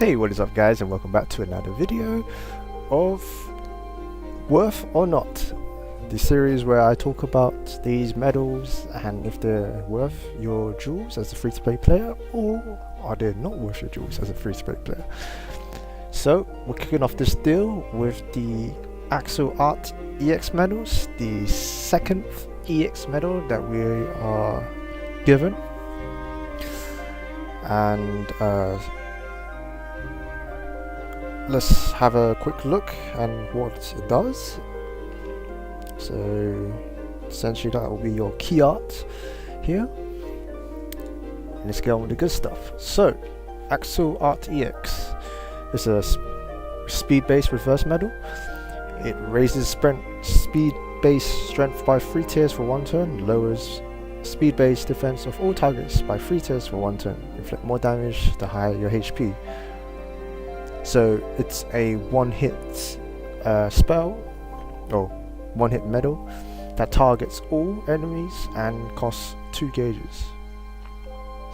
Hey, what is up guys, and welcome back to another video of Worth or Not, the series where I talk about these medals and if they're worth your jewels as a free-to-play player or are they not worth your jewels as a free-to-play player. So we're kicking off this deal with the Axel Art EX medals, the second EX medal that we are given, and let's have a quick look at what it does. So essentially that will be your key art here, and let's get on with the good stuff. So Axel Art EX is a speed-based reverse medal. It raises speed-based strength by 3 tiers for 1 turn, lowers speed-based defense of all targets by 3 tiers for 1 turn, inflict more damage the higher your HP. So it's a one-hit spell, or one-hit medal, that targets all enemies and costs 2 gauges.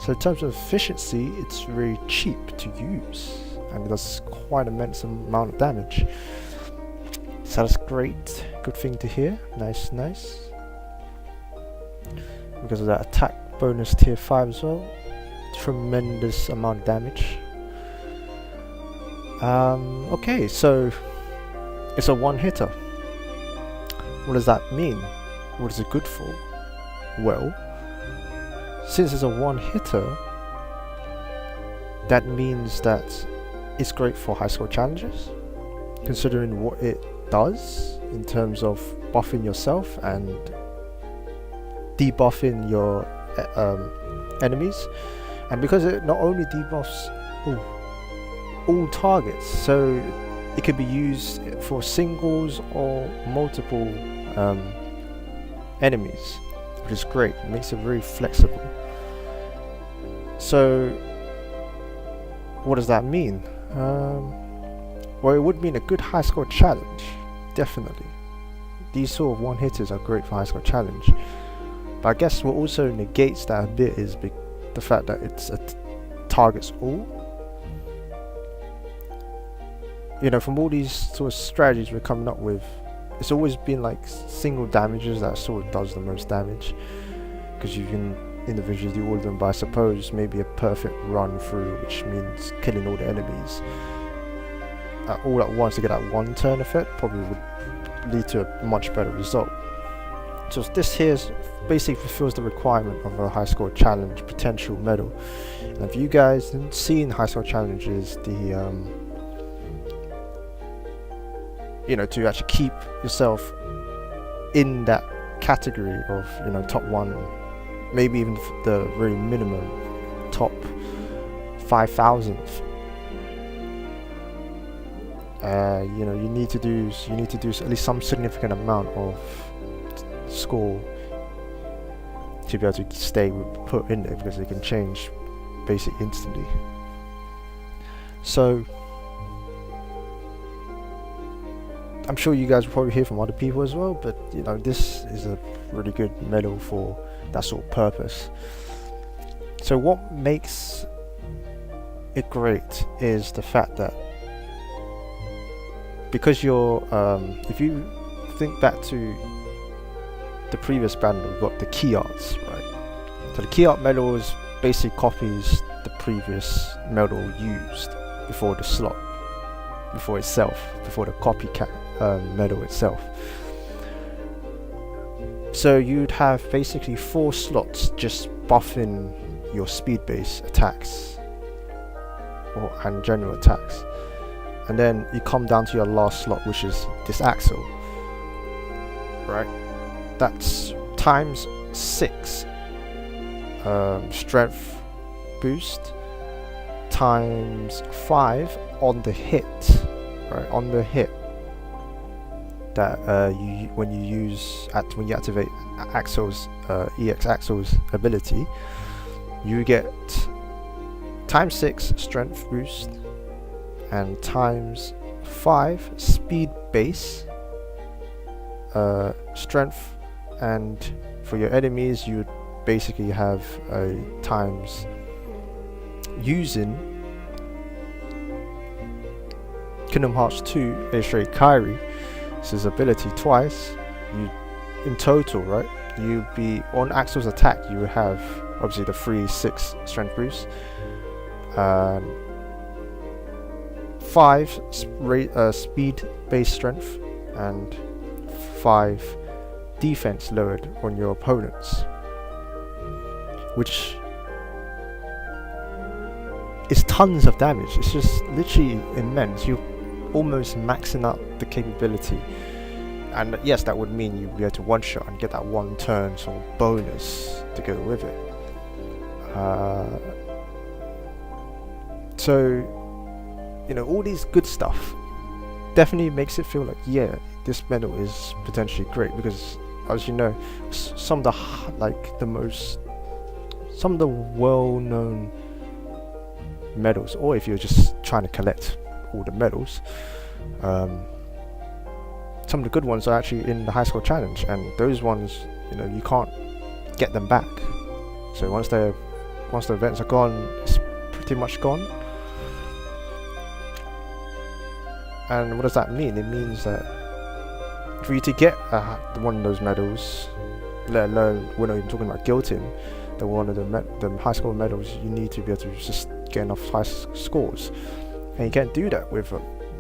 So in terms of efficiency, it's very cheap to use, and it does quite an immense amount of damage. So that's great, good thing to hear, nice. Because of that attack bonus tier 5 as well, tremendous amount of damage. Okay, so it's a one-hitter. What does that mean? What is it good for? Well, since it's a one-hitter, that means that it's great for high score challenges, considering what it does in terms of buffing yourself and debuffing your enemies, and because it not only debuffs all targets, so it can be used for singles or multiple enemies, which is great. It makes it very flexible. So what does that mean? Well, it would mean a good high score challenge, definitely. These sort of one hitters are great for high score challenge, but I guess what also negates that a bit is the fact that it's targets all. You know, from all these sort of strategies we're coming up with, it's always been like single damages that sort of does the most damage, because you can individually do all of them, but I suppose maybe a perfect run through, which means killing all the enemies all at once to get that one turn effect, probably would lead to a much better result. So this here basically fulfills the requirement of a high score challenge potential medal. And if you guys haven't seen high score challenges, the you know, to actually keep yourself in that category of, you know, top 1, maybe even the very minimum top 5,000th, you know, you need to do at least some significant amount of score to be able to stay put in there, because they can change basically instantly. So I'm sure you guys will probably hear from other people as well, but you know, this is a really good medal for that sort of purpose. So what makes it great is the fact that because you're if you think back to the previous bundle, we've got the key arts, right? So the key art medal basically copies the previous medal used before the slot, before the copycat medal itself. So you'd have basically 4 slots just buffing your speed base attacks and general attacks, and then you come down to your last slot, which is this Axel, right? That's times 6 strength boost, times 5 on the hit, right? On the hit that when you activate Axel's EX Axel's ability, you get times 6 strength boost and times 5 speed base strength, and for your enemies you would basically have a times using Kingdom Hearts 2 illustrate Kairi, his ability twice. You, in total, right? You be on Axel's attack. You would have obviously the 3/6 strength boost, 5 speed-based strength, and 5 defense lowered on your opponents, which is tons of damage. It's just literally immense. You're almost maxing out the capability, and yes, that would mean you'd be able to one-shot and get that one turn sort of bonus to go with it. So, you know, all these good stuff definitely makes it feel like, yeah, this medal is potentially great, because as you know, some of the well-known medals, or if you're just trying to collect all the medals, some of the good ones are actually in the high score challenge, and those ones, you know, you can't get them back. So once the events are gone, it's pretty much gone. And what does that mean? It means that for you to get one of those medals, let alone, we're not even talking about guilting, the one of the high score medals, you need to be able to just get enough high scores, and you can't do that with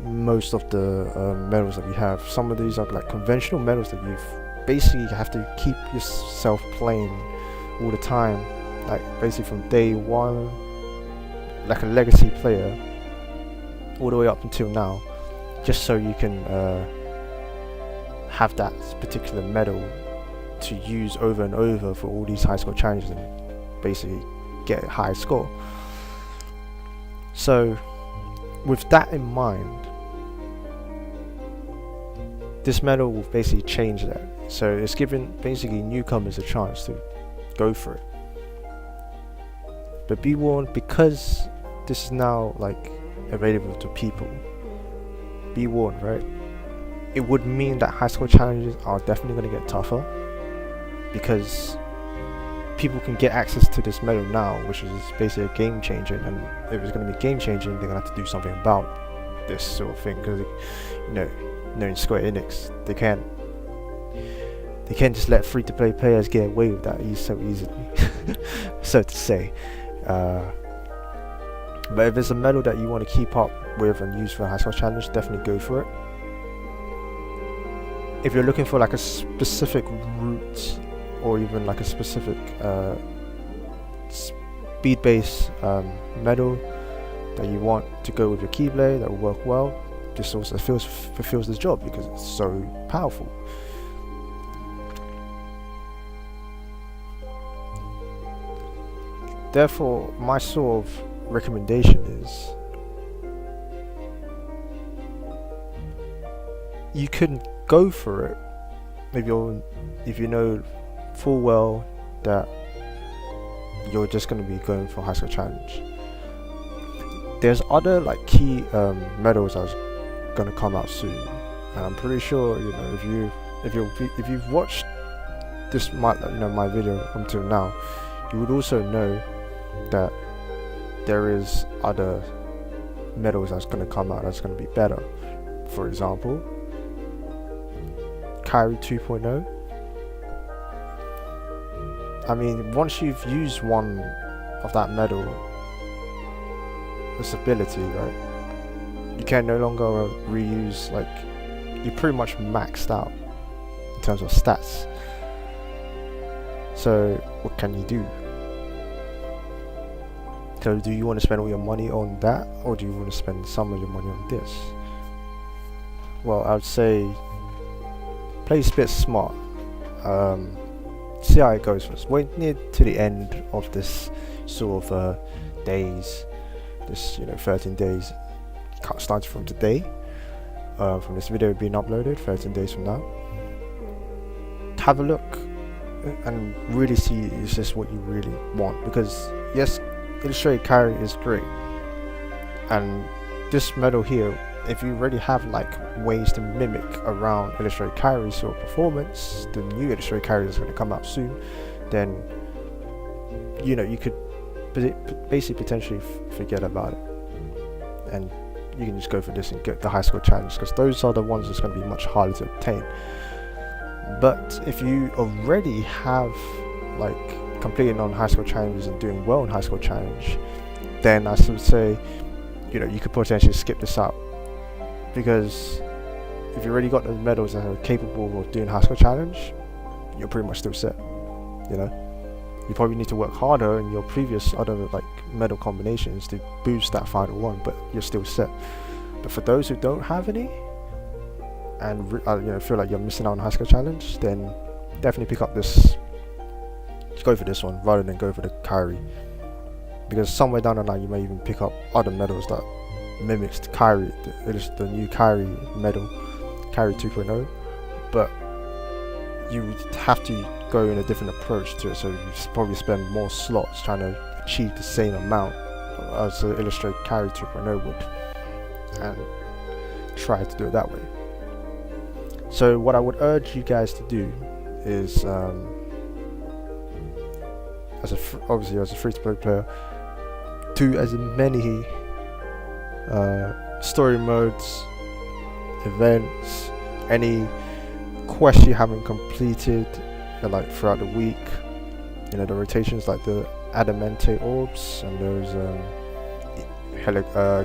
most of the medals that we have. Some of these are like conventional medals that you basically have to keep yourself playing all the time, like basically from day one, like a legacy player, all the way up until now, just so you can have that particular medal to use over and over for all these high score challenges and basically get a high score. So with that in mind, this medal will basically change that. So it's giving basically newcomers a chance to go for it. But be warned, because this is now like available to people, be warned, right? It would mean that high score challenges are definitely going to get tougher, because people can get access to this medal now, which is basically a game changer. And if it's going to be game changing, they're going to have to do something about this sort of thing, because you know, in Square Enix, they can't just let free-to-play players get away with that so easily, so to say. But if it's a medal that you want to keep up with and use for a high score challenge, definitely go for it. If you're looking for like a specific route, or even like a specific speed-based medal that you want to go with your Keyblade that will work well, this also fulfills the job because it's so powerful. Therefore, my sort of recommendation is, you can go for it if you know full well that you're just going to be going for high score challenge. There's other like key medals that's going to come out soon, and I'm pretty sure, you know, if you've watched this my video until now, you would also know that there is other medals that's going to come out that's going to be better. For example, Kairi 2.0. I mean, once you've used one of that medal, this ability, right, you can no longer reuse. Like, you're pretty much maxed out in terms of stats. So what can you do? So do you want to spend all your money on that, or do you want to spend some of your money on this? Well, I would say play a bit smart. See how it goes first. Wait near to the end of this sort of days, this 13 days, starting from today, from this video being uploaded, 13 days from now. Have a look and really see, is this what you really want? Because yes, Illustrated Kairi is great, and this medal here, if you already have like ways to mimic around Illustrated Kairi's sort of performance, the new Illustrated Kairi is going to come out soon, then you could basically potentially forget about it, and you can just go for this and get the high score challenge, because those are the ones that's going to be much harder to obtain. But if you already have like completing on high score challenges and doing well in high score challenge, then I would say, you know, you could potentially skip this out, because if you already got the medals and are capable of doing high score challenge, you're pretty much still set. You know, you probably need to work harder in your previous other like medal combinations to boost that final one, but you're still set. But for those who don't have any and you know, feel like you're missing out on high score challenge, then definitely pick up this. Just go for this one rather than go for the Kyrie, because somewhere down the line you may even pick up other medals that mimics the Kyrie, the new Kyrie medal, Kyrie 2.0, but you would have to go in a different approach to it, so you probably spend more slots trying to achieve the same amount as the Illustrate Kyrie 2.0 would, and try to do it that way. So what I would urge you guys to do is, obviously as a free-to-play player, do as many story modes, events, any quests you haven't completed, like throughout the week, you know, the rotations like the adamante orbs and those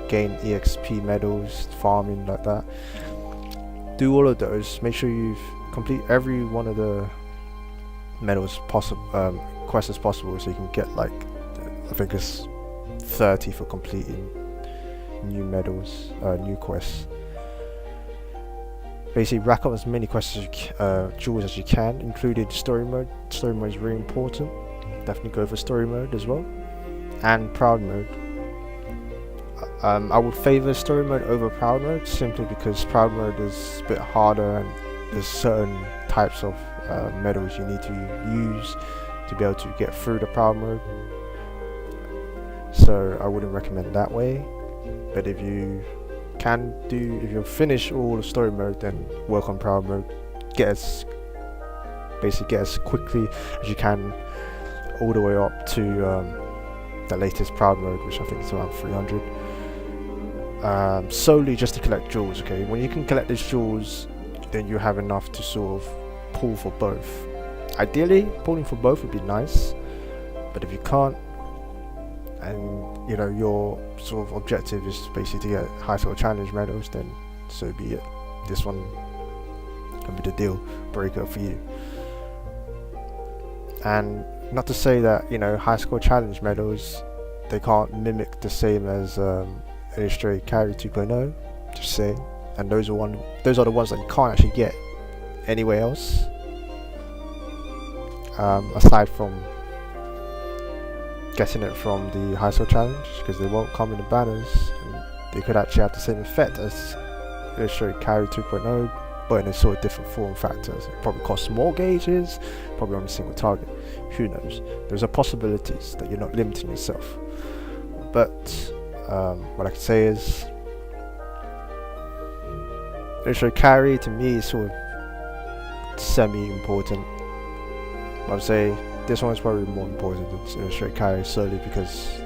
gain EXP medals, farming like that. Do all of those. Make sure you've complete every one of the medals possible, quests as possible, so you can get like, I think it's 30 for completing new medals, new quests. Basically rack up as many quests as jewels as you can, including story mode. Story mode is really important. Definitely go for story mode as well, and proud mode. I would favor story mode over proud mode, simply because proud mode is a bit harder and there's certain types of medals you need to use to be able to get through the proud mode. So I wouldn't recommend that way. But if you finish all the story mode, then work on proud mode. Get as quickly as you can all the way up to the latest proud mode, which I think is around 300. Solely just to collect jewels. Okay, when you can collect these jewels, then you have enough to sort of pull for both. Ideally, pulling for both would be nice, but if you can't, and you know your sort of objective is basically to get high score challenge medals, then so be it. This one can be the deal breaker for you. And not to say that, you know, high score challenge medals, they can't mimic the same as Illustrate Kyrie 2.0, just saying. And those are the ones that you can't actually get anywhere else, aside from getting it from the high score challenge, because they won't come in the banners, and they could actually have the same effect as Illustrate Kyrie 2.0, but in a sort of different form factors. It probably costs more gauges, probably on a single target. Who knows? Those are possibilities that you're not limiting yourself. But what I can say is, Illustrate Kyrie to me is sort of semi-important. I would say this one is probably more important than Illustrate Kyrie, solely because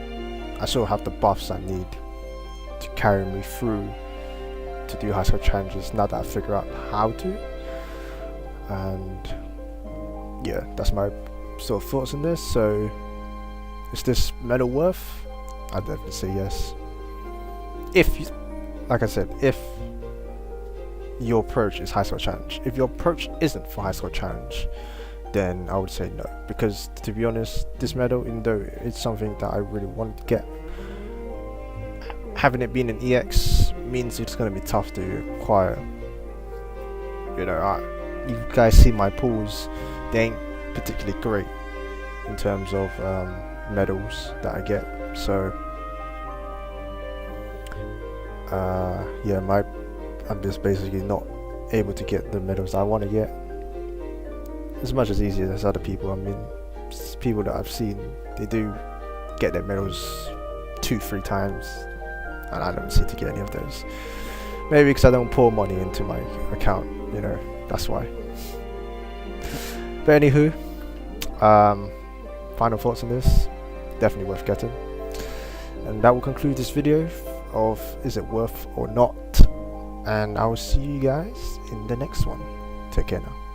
I sort of have the buffs I need to carry me through to do high score challenges now that I figure out how to. And yeah, that's my sort of thoughts on this. So is this medal worth? I'd definitely say yes. If you, like I said, if your approach is high score challenge. If your approach isn't for high score challenge, then I would say no, because to be honest, this medal, even though it's something that I really want to get, having it being an EX means it's going to be tough to acquire. You know, you guys see my pools, they ain't particularly great in terms of medals that I get. So yeah, I'm just basically not able to get the medals I want to get as much as easy as other people. I mean, people that I've seen, they do get their medals 2-3 times, and I don't seem to get any of those. Maybe because I don't pour money into my account, you know, that's why. But anywho, final thoughts on this, definitely worth getting. And that will conclude this video. of is it worth or not. And I will see you guys in the next one. Take care now.